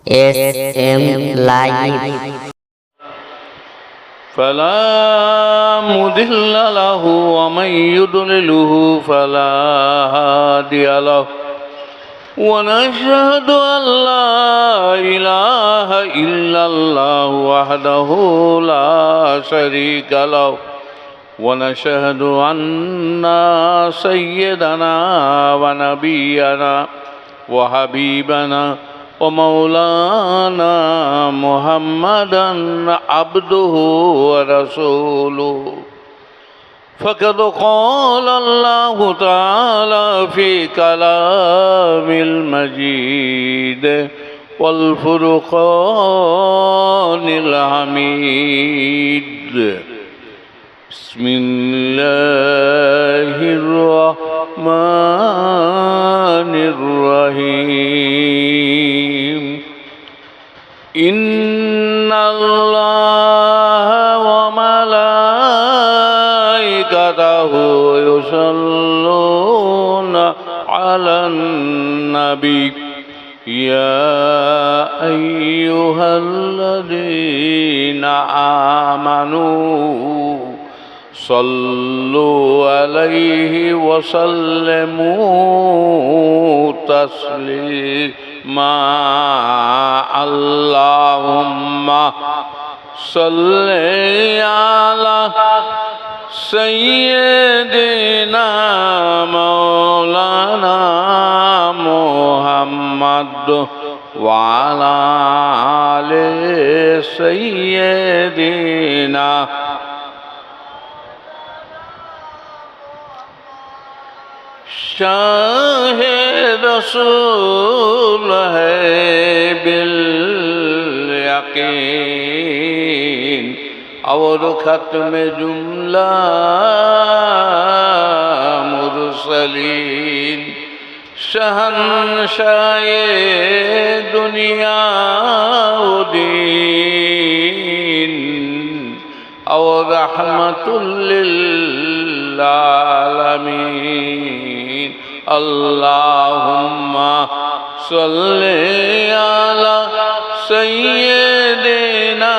SM Live. فلا مضل له ومن يضلله فلا هادي له ونشهد أن لا إله إلا الله وحده لا شريك له ونشهد أن سيدنا ونبينا وحبيبنا ومولانا محمدا عبده ورسوله فقد قال الله تعالى في كلام المجيد والفرقان الحميد بسم الله الرحمن الرحيم إن الله وملائكته يصلون على النبي يا أيها الذين آمنوا صلوا عليه وسلموا تسليما اللهم صل على سيدنا مولانا محمد وعلى آل سيدنا Shah रसूल है bill यकीन और खत्म जुमला मुरसलीन शहंशाह दुनिया दीन और रहमतुल लिल आलमीन अल्लाहुम्मा सल्ली अला सय्यिदिना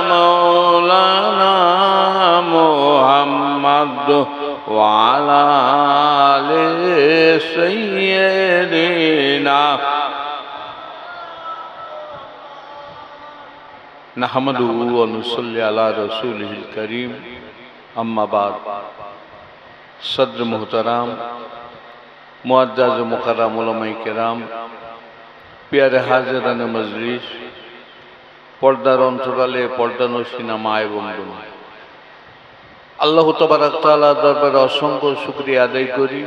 मौलाना मुहम्मद व अला आलि सय्यिदिना नहमदुहु व नुसल्ली अला रसूलिहिल करीम अम्मा बाद सद्र मोहतराम मुअज़्ज़ज़ मुकर्रम उलमाए किराम प्यारे हाज़िरान मजलिस पर्दार अंतराले पर्दानशीना मा एवं बोन आल्लाह तबारक ताआला दरबारे असंख्य शुक्रिया आदाय करी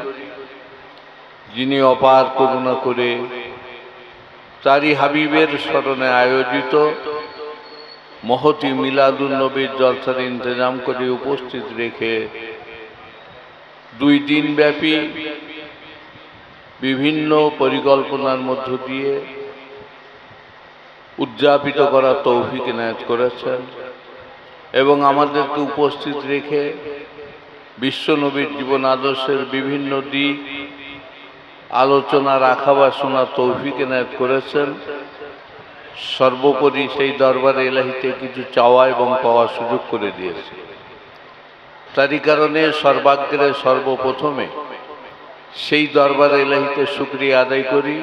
जिनि अपार करुणा करे तारी हाबिबेर स्मरणे आयोजित महती मिलादुन नबीर जलसार इंतजाम करे उपस्थित रेखे 2 दिन व्यापी विभिन्न परिकल्पनार मध्य दिए उद्यापित करार तौफिक इनायत करेছেন এবং আমাদেরকে উপস্থিত রেখে বিশ্বনবীর জীবন আদর্শের বিভিন্ন দিক আলোচনা রাখা বা শোনার তৌফিক ইনায়ত করেছেন। সর্বোপরি সেই দরবারে ইলাহিতে কিছু চাওয়া এবং পাওয়ার সুযোগ করে দিয়েছে। তারই কারণে সর্বাগ্রে সর্বপ্রথমে সেই দরবারে ইলাহিতে শুকরিয়া আদায় করি,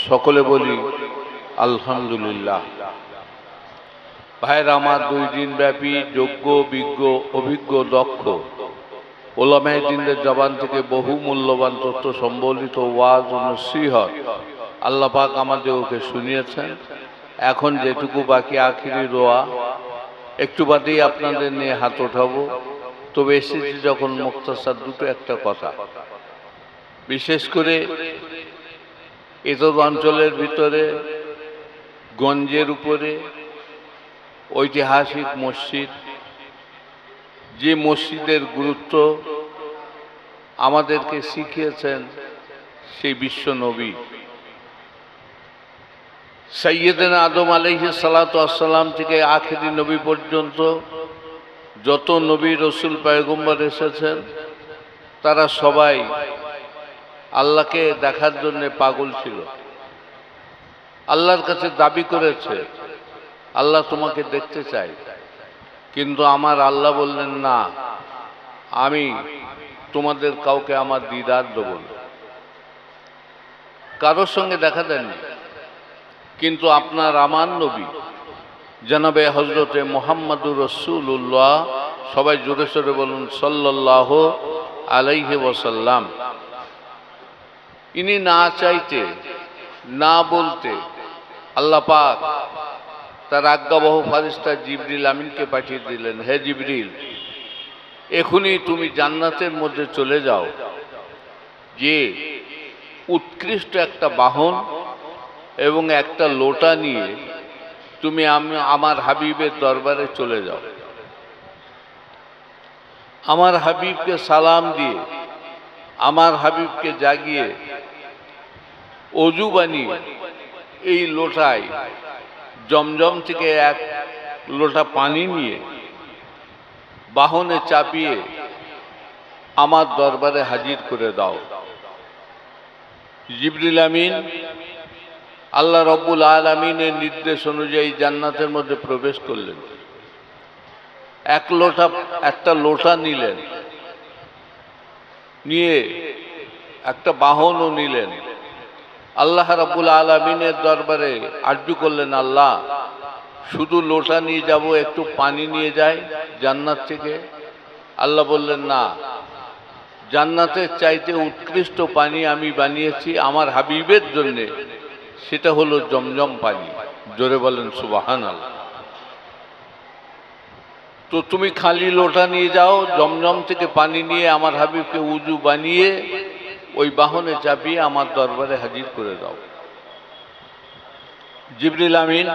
সকলে বলি আলহামদুলিল্লাহ। ভাইরা আমার, 2 দিন ব্যাপী যোগ্য বিজ্ঞ অভিজ্ঞ দক্ষ ওলামায়ে দ্বীনের জবান থেকে বহু মূল্যবান তথ্য সম্বলিত ওয়াজ ও নসিহত আল্লাহ পাক আমাদেরকে শুনিয়েছেন। এখন যেটুকু বাকি আখিরি দোয়া, একটু বাদেই আপনাদের নিয়ে হাত ওঠাবো। তবে এসেছি যখন মুক্তাসার দুটো একটা কথা, বিশেষ করে এতদ অঞ্চলের ভিতরে গঞ্জের উপরে ঐতিহাসিক মসজিদ, যে মসজিদের গুরুত্ব আমাদেরকে শিখিয়েছেন সেই বিশ্ব নবী সৈয়দনা আদম আলাইহিস সালাতু ওয়াস সালাম থেকে আখিরি নবী পর্যন্ত যত নবী রসুল পয়গম্বর এসেছেন তারা সবাই আল্লাহকে দেখার জন্য পাগল ছিল। আল্লাহর কাছে দাবি করেছে, আল্লাহ তোমাকে দেখতে চাই, কিন্তু আমার আল্লাহ বললেন না, আমি তোমাদের কাউকে আমার দিদার দেব না। কারোর সঙ্গে দেখা দেননি, কিন্তু আপনার আমার নবী জনাবে হজরতে মুহাম্মদুর রাসূলুল্লাহ, সবাই জোরে সোরে বলুন সাল্লাল্লাহু আলাইহি ওয়াসাল্লাম, ইনি না চাইতে না বলতে আল্লাহ পাক তার আজ্ঞাবহ ফারিস্তা জিবরিল আমিনকে পাঠিয়ে দিলেন, হে জিবরিল, এখনই তুমি জান্নাতের মধ্যে চলে যাও, যে উৎকৃষ্ট একটা বাহন এবং একটা লোটা নিয়ে তুমি আমার হাবিবের দরবারে চলে যাও। আমার হাবিবকে সালাম দিয়ে, আমার হাবিবকে জাগিয়ে অজু বানিয়ে এই লোটায় জমজম থেকে এক লোটা পানি নিয়ে বাহনে চাপিয়ে আমার দরবারে হাজির করে দাও। জিবরিল আমিন আল্লাহ রব্বুল আলামিনের নির্দেশ অনুযায়ী জান্নাতের মধ্যে প্রবেশ করলেন। একটা লোটা নিলেন, নিয়ে একটা বাহনও নিলেন। আল্লাহ রাব্বুল আলামিনের দরবারে আরজু করলেন, আল্লাহ শুধু লোটা নিয়ে যাব, একটু পানি নিয়ে যাই জান্নাত থেকে। আল্লাহ বললেন, না, জান্নাতের চাইতে উৎকৃষ্ট পানি আমি বানিয়েছি আমার হাবিবের জন্যে, সেটা হলো জমজম পানি। জোরে বলেন সুবহানাল্লাহ। তো তুমি খালি লোটা নিয়ে যাও, জমজম থেকে পানি নিয়ে আমার হাবিবকে উজু বানিয়ে ওই বাহনে চাপিয়ে আমার দরবারে হাজির করে দাও। জিবরিল আমিন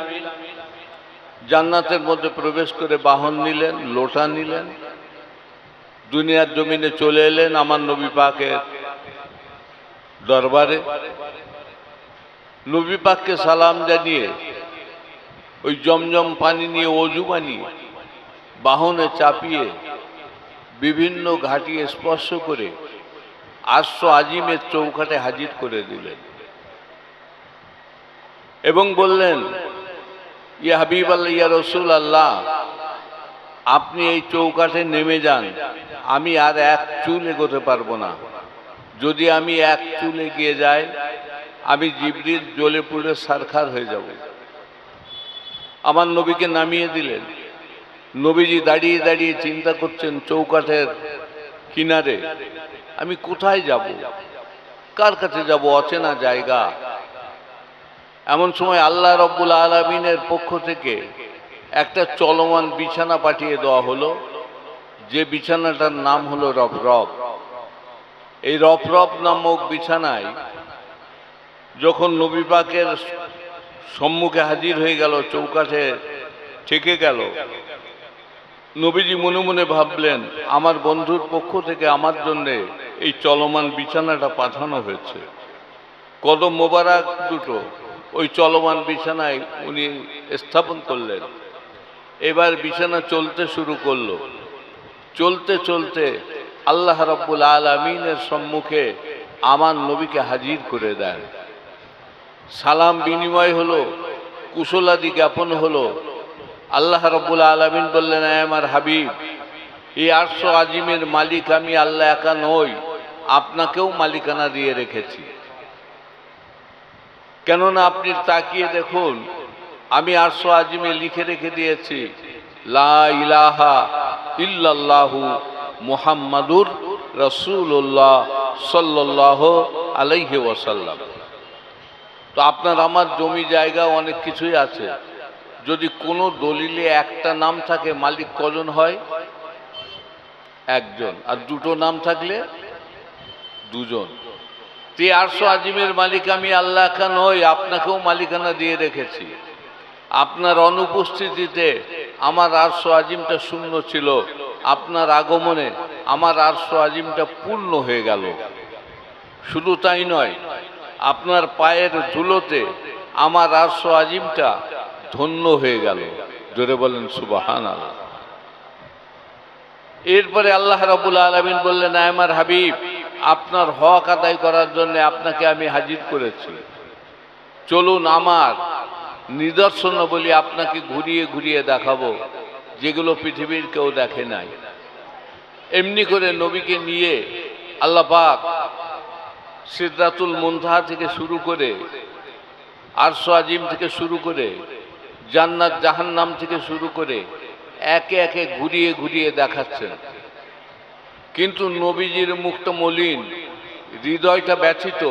জান্নাতের মধ্যে প্রবেশ করে বাহন নিলেন, লোটা নিলেন, দুনিয়ার জমিনে চলে এলেন আমার নবী পাকের দরবারে। নবী পাককে সালাম জানিয়ে ওই জমজম পানি নিয়ে অজু বানিয়ে বাহনে চাপিয়ে বিভিন্ন ঘাটি স্পর্শ করে আরশ আজিমের চৌকাঠে হাজির করে দিলেন এবং বললেন, ইয়া হাবিব আল্লাহ, ইয়া রসুল আল্লাহ, আপনি এই চৌকাঠে নেমে যান, আমি আর এক চুল এগোতে পারবো না। যদি আমি এক চুল এগিয়ে যাই, আমি জিবরিল জ্বলে পুড়ে ছারখার হয়ে যাব। আমার নবীকে নামিয়ে দিলেন। নবীজি দাঁড়িয়ে দাঁড়িয়ে চিন্তা করছেন চৌকাঠের কিনারে, আমি কোথায় যাব, কার কাছে যাব, অচেনা জায়গা। এমন সময় আল্লাহ রব্বুল আলামিনের পক্ষ থেকে একটা চলমান বিছানা পাঠিয়ে দেওয়া হলো, যে বিছানাটার নাম হলো রফরফ। এই রফরফ নামক বিছানায় যখন নবী পাকের সম্মুখে হাজির হয়ে গেল, চৌকাঠে ঠেকে গেল, নবীজি মনে মনে ভাবলেন, আমার বন্ধুর পক্ষ থেকে আমার জন্যে এই চলমান বিছানাটা পাঠানো হয়েছে। কদম মোবারক দুটো ওই চলমান বিছানায় উনি স্থাপন করলেন। এবার বিছানা চলতে শুরু করলো। চলতে চলতে আল্লাহ রাব্বুল আলামিনের সম্মুখে আমার নবীকে হাজির করে দেন। সালাম বিনিময় হলো, কুশলাদি জ্ঞাপন হলো। আল্লাহ রাব্বুল আলামিন বললেন, আমার হাবিব, এই আরশ আজিমের মালিক আমি আল্লাহ একা নই, আপনাকেও মালিকানা দিয়ে রেখেছি। কেননা আপনি তাকিয়ে দেখুন, আমি আরশ আজিমে লিখে রেখে দিয়েছি, লা ইলাহা ইল্লাল্লাহু মুহাম্মাদুর রাসূলুল্লাহ সাল্লাল্লাহু আলাইহি ওয়াসাল্লাম। তো আপনার আমার জমি জায়গা অনেক কিছুই আছে, যদি কোনো দলিলে একটা নাম থাকে, মালিক কজন হয়? একজন। আর দুটো নাম থাকলে দুজন। তে আরশ আজিমের মালিক আমি আল্লাহ একা নই, আপনাকেও মালিকানা দিয়ে রেখেছি। আপনার অনুপস্থিতিতে আমার আরশ আজিমটা শূন্য ছিল, আপনার আগমনে আমার আরশ আজিমটা পূর্ণ হয়ে গেল। শুধু তাই নয়, আপনার পায়ের ধুলোতে আমার আরশ আজিমটা ধন্য হয়ে গেল। জোরে বলেন সুবহানাল্লাহ। এরপরে আল্লাহ রাব্বুল আলামিন বললেন, আমার হাবিব, আপনার হক আদায় করার জন্য আপনাকে আমি হাজির করেছি। চলুন আমার নিদর্শন বলি আপনাকে ঘুরিয়ে ঘুরিয়ে দেখাবো, যেগুলো পৃথিবীর কেউ দেখে নাই। এমনি করে নবীকে নিয়ে আল্লাহ পাক সিদরাতুল মুনতাহা থেকে শুরু করে, আরশ আজিম থেকে শুরু করে, জান্নাত জাহান্নাম থেকে শুরু করে একে একে ঘুরিয়ে ঘুরিয়ে দেখাচ্ছেন। কিন্তু নবীজির মুখটা মলিন, হৃদয়টা ব্যথিত।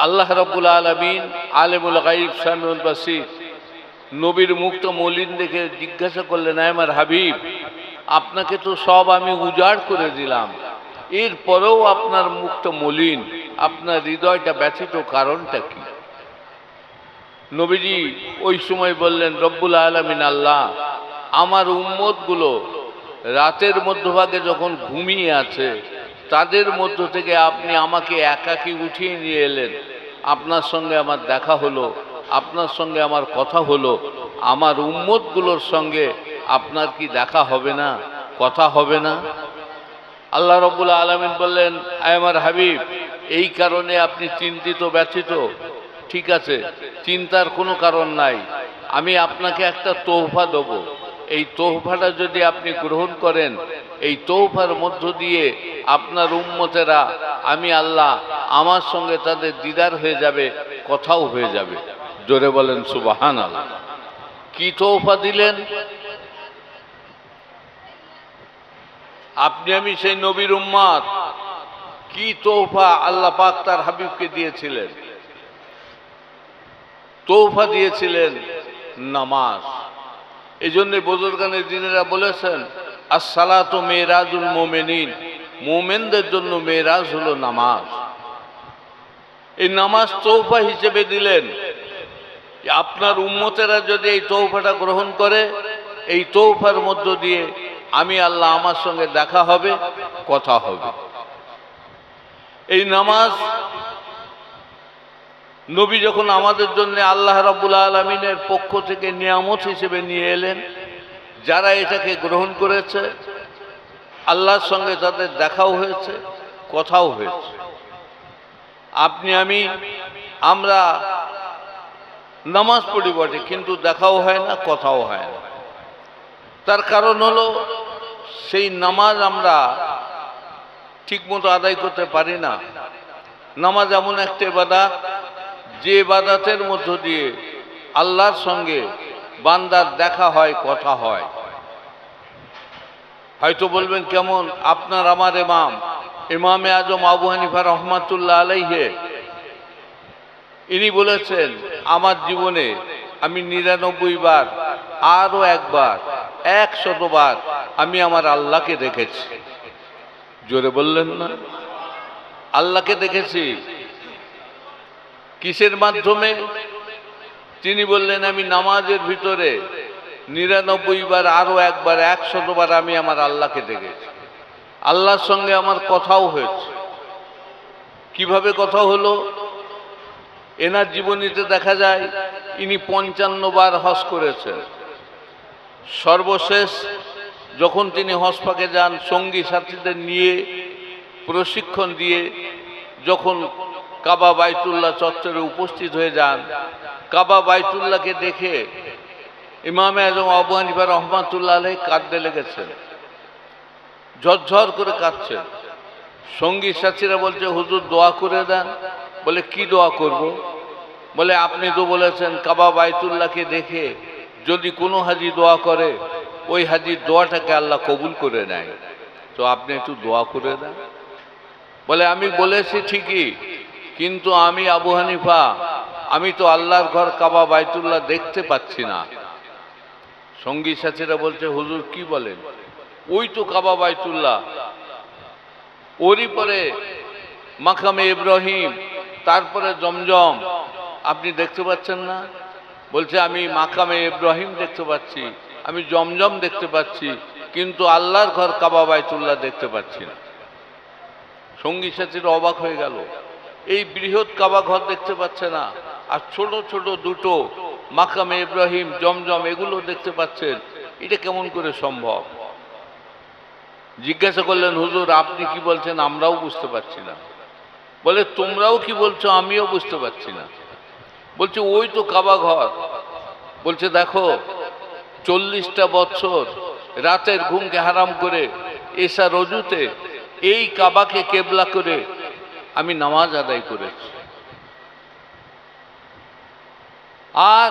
আল্লাহ রাব্বুল আলামিন আলিমুল গায়ব সামিউল বাসীর নবীর মুখটা মলিন দেখে জিজ্ঞাসা করলেন, আমার হাবিব, আপনাকে তো সব আমি উজাড় করে দিলাম, এরপরেও আপনার মুখটা মলিন, আপনার হৃদয়টা ব্যথিত, কারণটা কি? নবীজি ওই সময় বললেন, রব্বুল আলামিন আল্লাহ, আমার উম্মতগুলো রাতের মধ্যভাগে যখন ঘুমিয়ে আছে, তাদের মধ্য থেকে আপনি আমাকে একাকী উঠিয়ে নিয়ে এলেন, আপনার সঙ্গে আমার দেখা হলো, আপনার সঙ্গে আমার কথা হলো, আমার উম্মতগুলোর সঙ্গে আপনার কি দেখা হবে না, কথা হবে না? আল্লাহ রাব্বুল আলামিন বললেন, আমার হাবিব, এই কারণে আপনি চিন্তিত ব্যথিত? ঠিক আছে, চিন্তার কোনো কারণ নাই। আমি আপনাকে একটা তোহফা দেব, এই তোহফাটা যদি আপনি গ্রহণ করেন, এই তোহফার মধ্য দিয়ে আপনার উম্মতেরা, আমি আল্লাহ, আমার সঙ্গে তাদের দিদার হয়ে যাবে, কথাও হয়ে যাবে। জোরে বলেন সুবহানাল্লাহ। কি তোহফা দিলেন? আপনি আমি সেই নবীর উম্মত, কি তোহফা আল্লাহ পাক তার হাবিবকে দিয়েছিলেন? তোহফা দিয়েছিলেন নামাজ। এই জন্য বুজুর্গানের দিনেরা বলেছেন, আসসালাতু মেরাজুল মুমিনিন, মুমিনদের জন্য মেরাজ হলো নামাজ। এই নামাজ তোহফা হিসেবে দিলেন। আপনার উম্মতেরা যদি এই তোহফাটা গ্রহণ করে, এই তোহফার মধ্য দিয়ে আমি আল্লাহ, আমার সঙ্গে দেখা হবে, কথা হবে। এই নামাজ নবী যখন আমাদের জন্য আল্লাহ রাব্বুল আলামিনের পক্ষ থেকে নিয়ামত হিসেবে নিয়ে এলেন, যারা এটাকে গ্রহণ করেছে, আল্লাহর সঙ্গে তাদের দেখাও হয়েছে, কথাও হয়েছে। আপনি আমরা নামাজ পড়ি বটে, কিন্তু দেখাও হয় না, কথাও হয় না। তার কারণ হলো, সেই নামাজ আমরা ঠিকমতো আদায় করতে পারি না। নামাজ এমন একটা ইবাদত, যে ইবাদতের মধ্য দিয়ে আল্লাহর সঙ্গে বান্দার দেখা হয়, কথা হয়। হয়তো বলবেন কেমন? আপনার আমার ইমামে আজম আবু হানিফা রহমাতুল্লাহ আলাইহি, ইনি বলেছেন, আমার জীবনে আমি 99 বার, আরো একবার, 100 বার আমি আমার আল্লাহকে দেখেছি। জোরে বললেন না? আল্লাহকে দেখেছি। কিসের মাধ্যমে? তিনি বললেন, আমি নামাজের ভিতরে 99 বার, আরো একবার, 100 বার আমি আমার আল্লাহকে দেখেছি। আল্লাহর সঙ্গে আমার কথাও হয়েছে। কিভাবে কথা হলো? এনার জীবনীতে দেখা যায়, ইনি 55 বার হজ করেছেন। সর্বশেষ যখন তিনি হজ পাকে যান, সঙ্গী সাথীদের নিয়ে প্রশিক্ষণ দিয়ে যখন কাবা বাইতুল্লাহ চত্বরে উপস্থিত হয়ে যান, কাবা বাইতুল্লাহকে দেখে ইমামে আজম আবু হানিফা রহমাতুল্লাহ আলাইহি কাঁদতে লেগেছেন, ঝরঝর করে কাঁদছেন। সঙ্গী সাথীরা বলছে, হুজুর দোয়া করে দেন। বলে, কি দোয়া করব? বলে, আপনি তো বলেছেন কাবা বাইতুল্লাহকে দেখে যদি কোনো হাজি দোয়া করে, ওই হাজির দোয়াটাকে আল্লাহ কবুল করে নেয়, তো আপনি একটু দোয়া করে দেন। বলে, আমি বলেছি ঠিকই, কিন্তু আমি আবু হানিফা, আমি তো আল্লাহর ঘর কাবা বাইতুল্লাহ দেখতে পাচ্ছি না। সঙ্গী সাথীরা বলছে, হুজুর কি বলেন? ওই তো কাবা বাইতুল্লাহ, ওরই পরে মাকামে ইব্রাহিম, তারপরে জমজম, আপনি দেখতে পাচ্ছেন না? বলছে, আমি মাকামে ইব্রাহিম দেখতে পাচ্ছি, আমি জমজম দেখতে পাচ্ছি, কিন্তু আল্লাহর ঘর কাবা বাইতুল্লাহ দেখতে পাচ্ছি না। সঙ্গী সাথীরা অবাক হয়ে গেল, এই বৃহৎ কাবা ঘর দেখতে পাচ্ছে না, আর ছোট ছোট দুটো মাকামে ইব্রাহিম, জমজম, এগুলো দেখতে পাচ্ছেন, এটা কেমন করে সম্ভব? জিজ্ঞাসা করলেন, হুজুর আপনি কি বলছেন? আমরাও বুঝতে পারছি না। বলে, তোমরাও কি বলছো? আমিও বুঝতে পারছি না। বলছে ওই তো কাবা ঘর। বলছে দেখো 40টা বছর রাতের ঘুমকে হারাম করে এশা রজুতে এই কাবাকে কেবলা করে আমি নামাজ আদায় করেছি, আর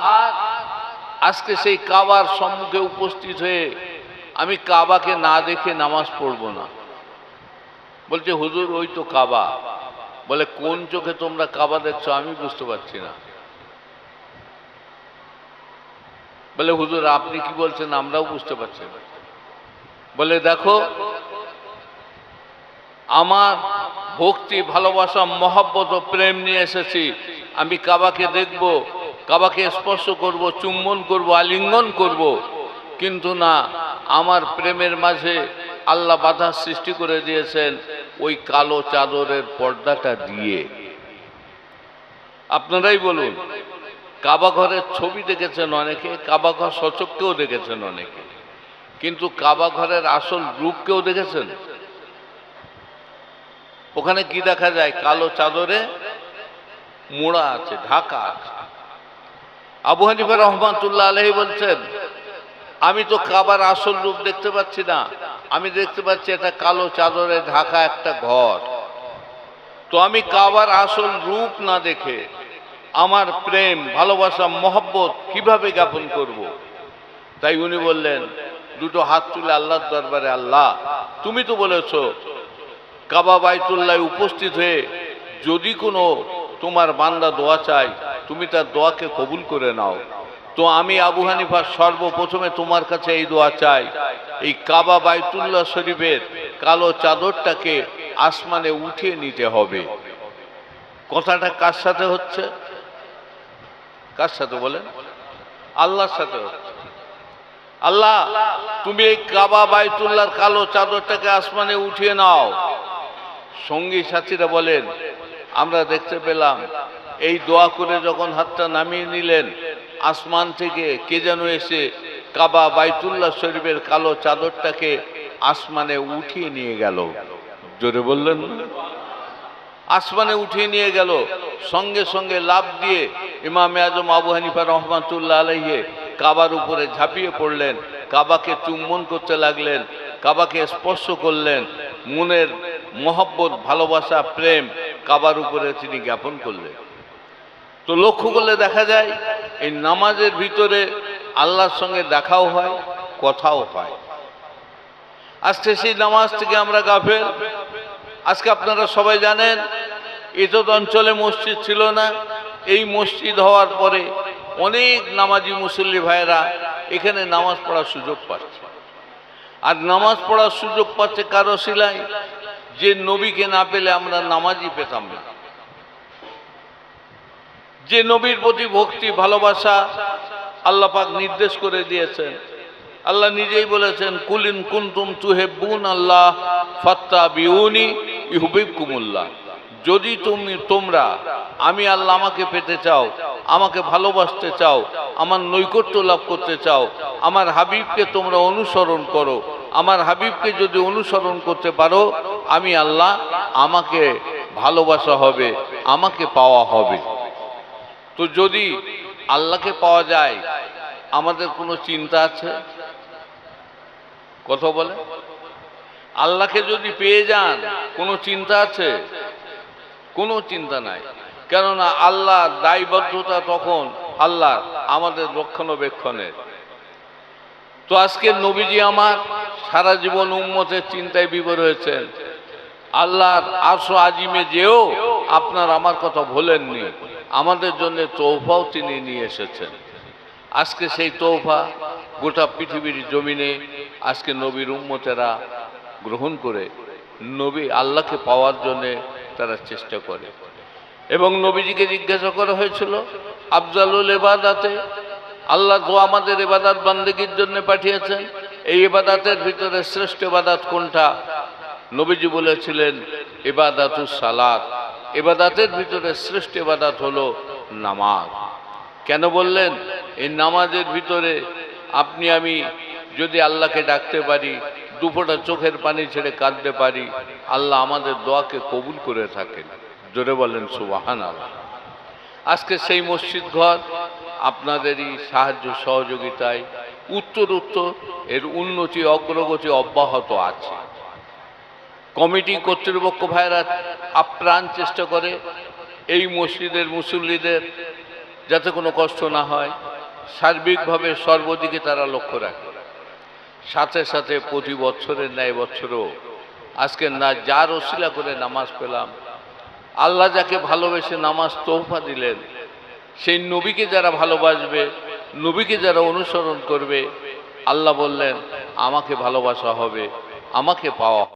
আজকে সেই কাবার সম্মুখে উপস্থিত হয়ে আমি কাবাকে না দেখে নামাজ পড়ব না। বলছে হুজুর ওই তো কাবা। বলে কোন চোখে তোমরা কাবা দেখছো আমি বুঝতে পারছি না। বলে হুজুর আপনি কি বলছেন আমরাও বুঝতে পারছি না। বলে দেখো আমার ভক্তি ভালোবাসা মহব্বত ও প্রেম নিয়ে এসেছি, আমি কাবাকে দেখব, কাবাকে স্পর্শ করব, চুম্বন করব, আলিঙ্গন করব, কিন্তু না, আমার প্রেমের মাঝে আল্লাহ বাধা সৃষ্টি করে দিয়েছেন ওই কালো চাদরের পর্দাটা দিয়ে। আপনারাই বলুন, কাবা ঘরের ছবি দেখেছেন অনেকে, কাবা ঘর সচক্ষেও দেখেছেন অনেকে, কিন্তু কাবা ঘরের আসল রূপ কেউ দেখেছেন? ওখানে কি দেখা যায়? কালো চাদরে মোড়া আছে, ঢাকা আছে। আবু হানিফা রহমাতুল্লাহ আলাইহি বলছেন আমি তো কাবার আসল রূপ দেখতে পাচ্ছি না, আমি দেখতে পাচ্ছি এটা কালো চাদরে ঢাকা একটা ঘর। তো আমি কাবার আসল রূপ না দেখে আমার প্রেম ভালোবাসা মহব্বত কিভাবে জ্ঞাপন করব? তাই উনি বললেন দুটো হাত তুলে আল্লাহর দরবারে, আল্লাহ তুমি তো বলেছো কাবা বাইতুল্লাহ উপস্থিত হয়ে যদি কোনো তোমার বান্দা দোয়া চায় তুমি তার দোয়াকে কবুল করে নাও। তো আমি আবু হানিফা সর্বপ্রথমে তোমার কাছে এই দোয়া চাই, এই কাবা বাইতুল্লাহ শরীফের কালো চাদরটাকে আসমানে উঠিয়ে নিতে হবে। কথাটা কার সাথে হচ্ছে? কার সাথে বলেন? আল্লাহর সাথে হচ্ছে। আল্লাহ তুমি এই কাবা বাইতুল্লাহর কালো চাদরটাকে আসমানে উঠিয়ে নাও। সঙ্গী সাথীরা বলেন আমরা দেখতে পেলাম এই দোয়া করে যখন হাতটা নামিয়ে নিলেন, আসমান থেকে কে যেন এসে কাবা বাইতুল্লাহ শরীফের কালো চাদরটাকে আসমানে উঠিয়ে নিয়ে গেল। জোরে বললেন না? আসমানে উঠিয়ে নিয়ে গেল। সঙ্গে সঙ্গে লাফ দিয়ে ইমামে আজম আবু হানিফা রহমাতুল্লাহ আলাইহি কাবার উপরে ঝাঁপিয়ে পড়লেন, কাবাকে চুম্বন করতে লাগলেন, কাবাকে স্পর্শ করলেন, মনের মহব্বত ভালোবাসা প্রেম কাবার উপরে তিনি জ্ঞাপন করলেন। তো লক্ষ্য করলে দেখা যায় এই নামাজের ভিতরে আল্লাহর সঙ্গে দেখাও হয়, কথাও হয়। আজকে সেই নামাজ থেকে আমরা গাফেল। আজকে আপনারা সবাই জানেন এতদ অঞ্চলে মসজিদ ছিল না, এই মসজিদ হওয়ার পরে অনেক নামাজি মুসল্লি ভাইয়েরা এখানে নামাজ পড়ার সুযোগ পাচ্ছে। আর নামাজ পড়ার সুযোগ পাচ্ছে কারো সিলাই, যে নবীকে না পেলে আমরা নামাজই পেতাম না। যে নবীর প্রতি ভক্তি ভালোবাসা আল্লাহ পাক নির্দেশ করে দিয়েছেন। আল্লাহ নিজেই বলেছেন কুলিন কুনতুম তুহিব্বুন আল্লাহ ফাত্তাবিউনি ইউহিব্বুকুমুল্লাহ। যদি তোমরা আমি আল্লাহ আমাকে পেতে চাও, আমাকে ভালোবাসতে চাও, আমার নৈকট্য লাভ করতে চাও, আমার হাবিবকে তোমরা অনুসরণ করো। আমার হাবিবকে যদি অনুসরণ করতে পারো আমি আল্লাহ আমাকে ভালোবাসা হবে, আমাকে পাওয়া হবে। তো যদি আল্লাহকে পাওয়া যায় আমাদের কোনো চিন্তা আছে? কথা বলে আল্লাহকে যদি পেয়ে যান কোনো চিন্তা আছে? কোনো চিন্তা নাই। কেননা আল্লাহর দায়বদ্ধতা তখন আল্লাহ আমাদের রক্ষণাবেক্ষণের। তো আজকে নবীজি আমার সারা জীবন উম্মতের চিন্তায় বিভোর হয়েছেন। আল্লাহর আরশ আজিমে যেও আপনার আমার কথা ভোলেননি, আমাদের জন্য তৌফাও তিনি নিয়ে এসেছেন। আজকে সেই তৌফা গোটা পৃথিবীর জমিনে আজকে নবীর উম্মতেরা গ্রহণ করে নবী আল্লাহকে পাওয়ার জন্যে তারা চেষ্টা করে। এবং নবীজিকে জিজ্ঞাসা করা হয়েছিল আফজালুল ইবাদাতে, আল্লাহ তো আমাদের ইবাদত বান্দেগীর জন্য পাঠিয়েছেন, এই ইবাদতের ভিতরে শ্রেষ্ঠ ইবাদত কোনটা? নবীজি বলেছিলেন ইবাদাতুস সালাত। ইবাদতের ভিতরে শ্রেষ্ঠ ইবাদত হলো নামাজ। কেন বললেন? এই নামাজের ভিতরে আপনি আমি যদি আল্লাহকে ডাকতে পারি, দুফোঁটা চোখের পানি ছেড়ে কাঁদতে পারি, আল্লাহ আমাদের দোয়াকে কবুল করে থাকেন। জোরে বলেন সুবহানাল্লাহ। আজকে সেই মসজিদ ঘর আপনাদেরই সাহায্য সহযোগিতায় উত্তর এর উন্নতি অগ্রগতি অব্যাহত আছে। কমিটি কর্তৃপক্ষ ভাইরা আপ্রাণ চেষ্টা করে এই মসজিদের মুসল্লিদের যাতে কোনো কষ্ট না হয়, সার্বিকভাবে সর্বদিকে তারা লক্ষ্য রাখে। সাথে সাথে প্রতি বছরের ন্যায় বছরও আজকে না যার ওসিলা করে নামাজ পেলাম, আল্লাহ যাকে ভালোবেসে নামাজ তোহফা দিলেন, সেই নবীকে যারা ভালোবাসবে, নবীকে যারা অনুসরণ করবে, আল্লাহ বললেন আমাকে ভালোবাসা হবে, আমাকে পাওয়া হবে।